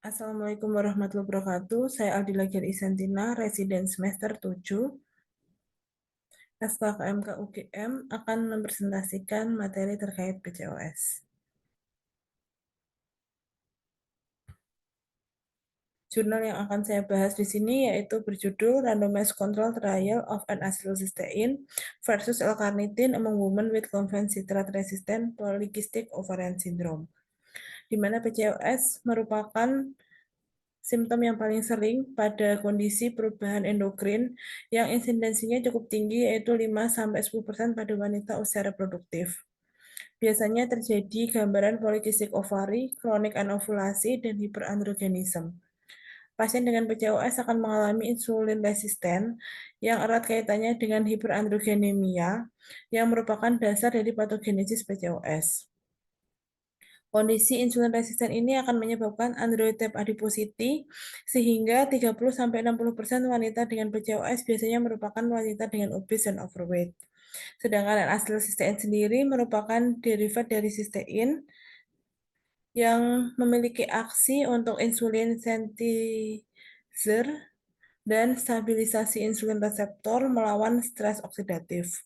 Assalamualaikum warahmatullahi wabarakatuh. Saya Aldila Gir Isantina, residen semester 7, SKKMK UGM akan mempresentasikan materi terkait PCOS. Jurnal yang akan saya bahas di sini yaitu berjudul Randomized Control Trial of an Acetylcysteine versus L-carnitine among women with conventional citrate-resistant polycystic ovarian syndrome, di mana PCOS merupakan simptom yang paling sering pada kondisi perubahan endokrin yang insidensinya cukup tinggi yaitu 5-10% pada wanita usia reproduktif. Biasanya terjadi gambaran polycystic ovary, kronik anovulasi, dan hiperandrogenisme. Pasien dengan PCOS akan mengalami insulin resisten yang erat kaitannya dengan hiperandrogenemia yang merupakan dasar dari patogenesis PCOS. Kondisi insulin resisten ini akan menyebabkan android type adiposity, sehingga 30-60% wanita dengan PCOS biasanya merupakan wanita dengan obes dan overweight. Sedangkan N-acetylcysteine sendiri merupakan derivat dari sistein yang memiliki aksi untuk insulin synthesizer dan stabilisasi insulin reseptor melawan stres oksidatif.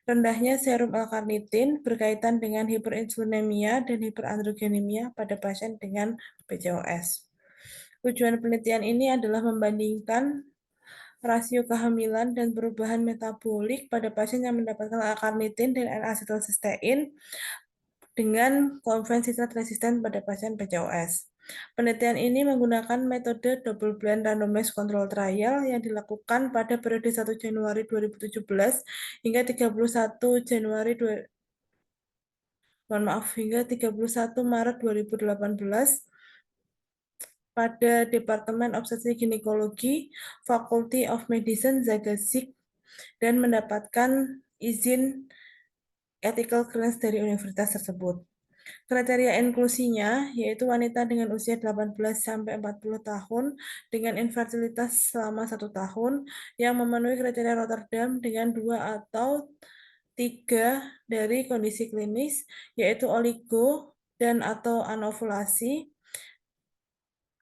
Rendahnya serum L-carnitin berkaitan dengan hiperinsulinemia dan hiperandrogenemia pada pasien dengan PCOS. Tujuan penelitian ini adalah membandingkan rasio kehamilan dan perubahan metabolik pada pasien yang mendapatkan L-carnitin dan N-acetylcysteine dengan konvensi resisten pada pasien PCOS. Penelitian ini menggunakan metode double blind randomized control trial yang dilakukan pada periode 1 Januari 2017 hingga 31 Januari hingga 31 Maret 2018 pada Departemen Obstetrik Ginekologi, Faculty of Medicine Zagazig, dan mendapatkan izin ethical clearance dari universitas tersebut. Kriteria inklusinya yaitu wanita dengan usia 18-40 tahun dengan infertilitas selama 1 tahun yang memenuhi kriteria Rotterdam dengan 2 atau 3 dari kondisi klinis yaitu oligo dan atau anovulasi,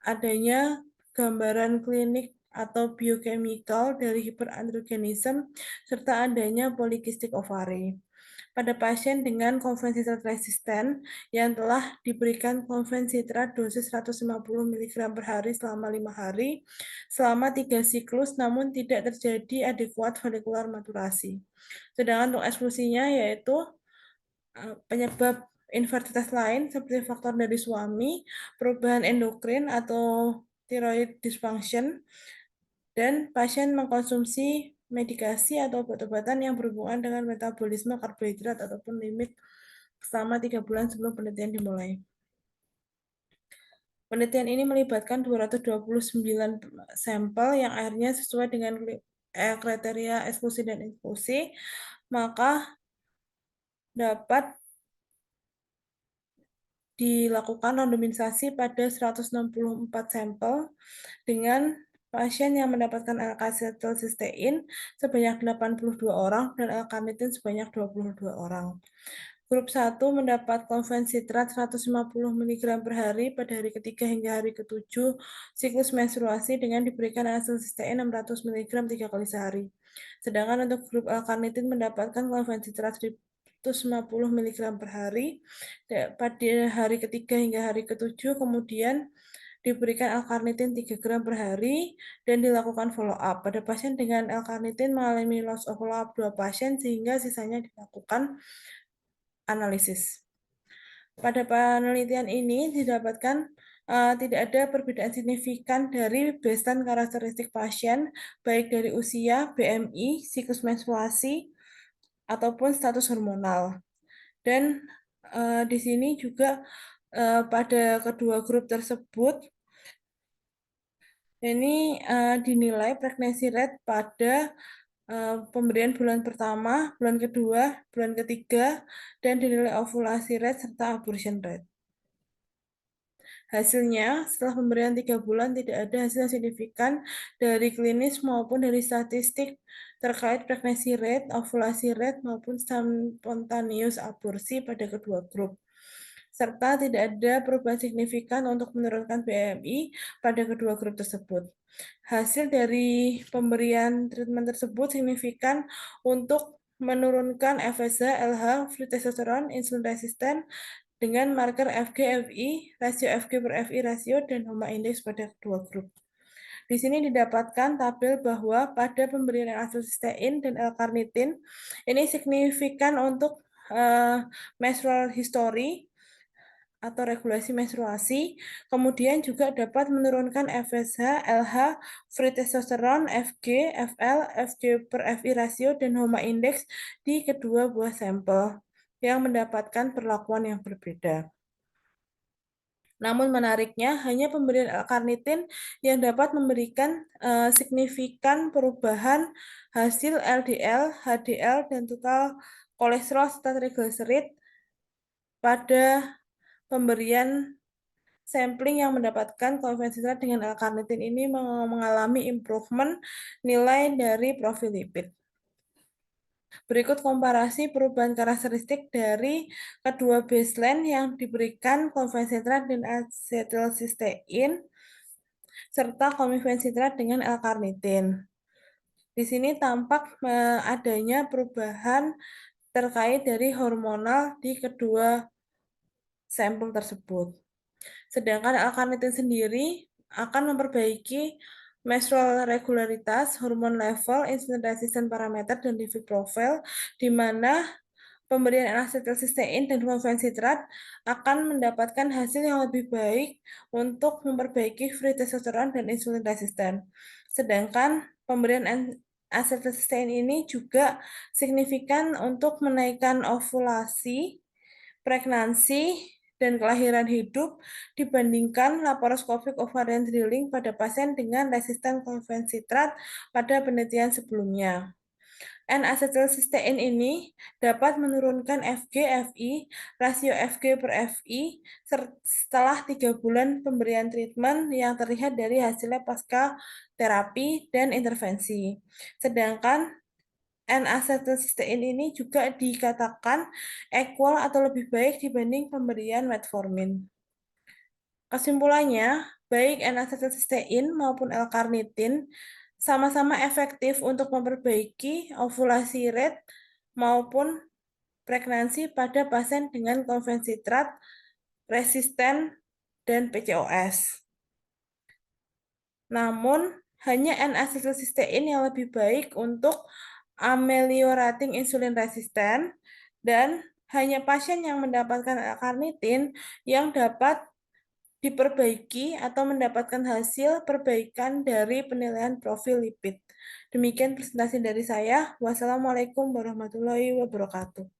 adanya gambaran klinik atau biochemical dari hiperandrogenisme, serta adanya polycystic ovary. Pada pasien dengan konvensitrat resisten yang telah diberikan konvensitrat dosis 150 mg per hari selama 5 hari, selama 3 siklus namun tidak terjadi adekuat folikular maturasi. Sedangkan untuk eksklusinya yaitu penyebab infertilitas lain seperti faktor dari suami, perubahan endokrin atau thyroid dysfunction, dan pasien mengkonsumsi medikasi atau obat-obatan yang berhubungan dengan metabolisme karbohidrat ataupun limit selama 3 bulan sebelum penelitian dimulai. Penelitian ini melibatkan 229 sampel yang akhirnya sesuai dengan kriteria eksklusi dan inklusi, maka dapat dilakukan randomisasi pada 164 sampel dengan pasien yang mendapatkan L-acetylcysteine sebanyak 82 orang dan L-carnitin sebanyak 22 orang. Grup 1 mendapat konvensitrat 150 mg per hari pada hari ketiga hingga hari ke-7 siklus menstruasi dengan diberikan L-acetylcysteine 600 mg 3 kali sehari. Sedangkan untuk grup L-carnitin mendapatkan konvensitrat 150 mg per hari pada hari ketiga hingga hari ke-7, kemudian diberikan L-carnitin 3 gram per hari dan dilakukan follow up. Pada pasien dengan L-carnitin mengalami loss of follow up 2 pasien sehingga sisanya dilakukan analisis. Pada penelitian ini didapatkan tidak ada perbedaan signifikan dari baseline karakteristik pasien, baik dari usia, BMI, siklus menstruasi, ataupun status hormonal. Dan di sini juga pada kedua grup tersebut ini dinilai pregnancy rate pada pemberian bulan pertama, bulan kedua, bulan ketiga, dan dinilai ovulasi rate serta abortion rate. Hasilnya, setelah pemberian 3 bulan tidak ada hasil signifikan dari klinis maupun dari statistik terkait pregnancy rate, ovulasi rate, maupun spontaneous aborsi pada kedua grup. serta tidak ada perubahan signifikan untuk menurunkan BMI pada kedua grup tersebut. Hasil dari pemberian treatment tersebut signifikan untuk menurunkan FSH, LH, free testosteron, insulin resisten dengan marker FG-FI, rasio FG per FI rasio, dan HOMA index pada kedua grup. Di sini didapatkan tabel bahwa pada pemberian N-acetylcysteine dan L-carnitin ini signifikan untuk menstrual history atau regulasi menstruasi, kemudian juga dapat menurunkan FSH, LH, free testosteron, FG, FL, FG per FI rasio, dan HOMA index di kedua buah sampel yang mendapatkan perlakuan yang berbeda. Namun menariknya, hanya pemberian L-carnitin yang dapat memberikan signifikan perubahan hasil LDL, HDL, dan total kolesterol serta trigliserid pada pemberian sampling yang mendapatkan konvensional dengan L-carnitin ini mengalami improvement nilai dari profil lipid. Berikut komparasi perubahan karakteristik dari kedua baseline yang diberikan konvensional dan acetylcysteine serta konvensional dengan L-carnitin. Di sini tampak adanya perubahan terkait dari hormonal di kedua sampel tersebut. Sedangkan L-carnitin sendiri akan memperbaiki menstrual regularitas, hormon level, insulin resistant parameter, dan lipid profile, di mana pemberian N-acetylcysteine dan konvensitrat akan mendapatkan hasil yang lebih baik untuk memperbaiki free testosteron dan insulin resisten. Sedangkan pemberian N-acetylcysteine ini juga signifikan untuk menaikkan ovulasi, pregnansi, dan kelahiran hidup dibandingkan laparoskopik ovarian drilling pada pasien dengan resisten konvensitrat pada penelitian sebelumnya. N-acetylcysteine ini dapat menurunkan FG-FI, rasio FG per FI, setelah 3 bulan pemberian treatment yang terlihat dari hasilnya pasca terapi dan intervensi. Sedangkan N-acetylcysteine ini juga dikatakan equal atau lebih baik dibanding pemberian metformin. Kesimpulannya, baik N-acetylcysteine maupun L-carnitin sama-sama efektif untuk memperbaiki ovulasi rate maupun pregnansi pada pasien dengan konvensitrat, resisten, dan PCOS. Namun, hanya N-acetylcysteine yang lebih baik untuk ameliorating insulin resisten dan hanya pasien yang mendapatkan L-carnitin yang dapat diperbaiki atau mendapatkan hasil perbaikan dari penilaian profil lipid. Demikian presentasi dari saya. Wassalamualaikum warahmatullahi wabarakatuh.